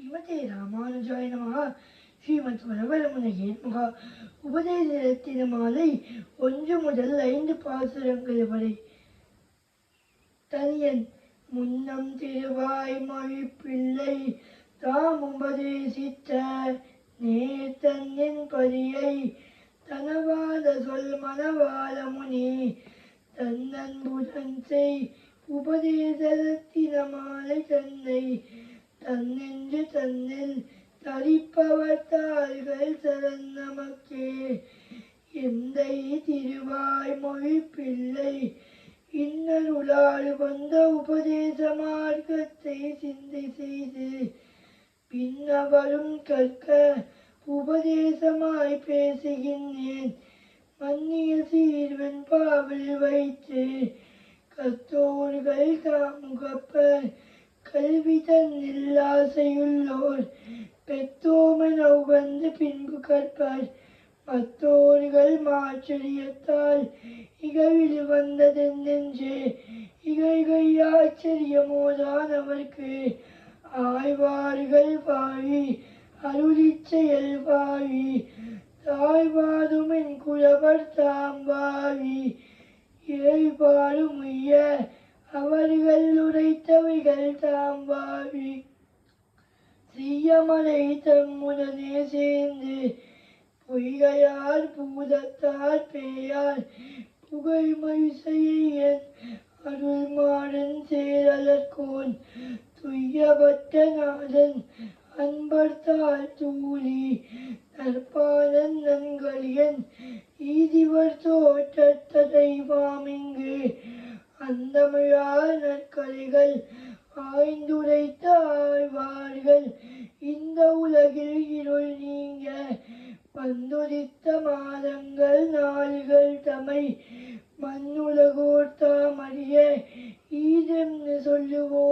ஸ்ரீமதே ராமானுஜாய நமஹ. ஸ்ரீமத் வரவரமுனையே நமஹ. உபதேச ரத்தின மாலை 1 முதல் 5 பாசுரங்கள் வரை. தனியன் முன்னம் திருவாய்மொழி பிள்ளை தாம் உபதேசித்த நேர்த்தன்னின் பதியை தனவாத சொல் மனவாள முனி தன்னன்புடன் செய் உபதேச ரத்தின மாலை தன்னை தன்னென்று தன்னில் தரிப்பவர் தாள்கள் சரண் நமக்கே. எந்தை திருவாய்மொழி பிள்ளை இன்னருளால் வந்த உபதேச மார்க்கத்தை சிந்தை செய்து பின்னவரும் கற்க உபதேசமாய் பேசுகின்றேன். மன்னிய சீர்வன் பாவில் வைத்து கத்தோர்கள் தாமுகப்பர் கல்வி தன்னில் ஆசையுள்ளோர் பெத்தோமென உகந்து பின்பு கற்பர். மத்தோர்கள் மாச்சரியத்தால் இகழில் வந்ததென்றே இகழ்கை ஆச்சரியமோதான் அவர்க்கு ஆய்வார்கள் வாழி அருளிச் செயல் வாழி தாழ்வாதுமென் குலவர் தாம் வாழி ஏழ்பாடும் உய்ய அவர்கள் உரைத்தவைகள் தாம் வாழி செய்யமலை தம்முடனே சேர்ந்து பொய்கையார் பூதத்தார் பேயார் புகழ்மை செய்யன் அருள் மாடன் சேரலர்கோன் துய்யபட்ட நாதன் அன்பர்த்தால் தூளி நற்பாதன் நன்களியன் ஈதிவர் தோற்றத்தை வாமிங்கு அந்தமிழால் நற்கலைகள் ஆய்ந்துரைத்த ஆழ்வார்கள் இந்த உலகில் இருள் நீங்க வந்துதித்த மாதங்கள் நாள்கள் தமை மண்ணுலகோர் தாமறிய ஈதென்று சொல்லுவோர்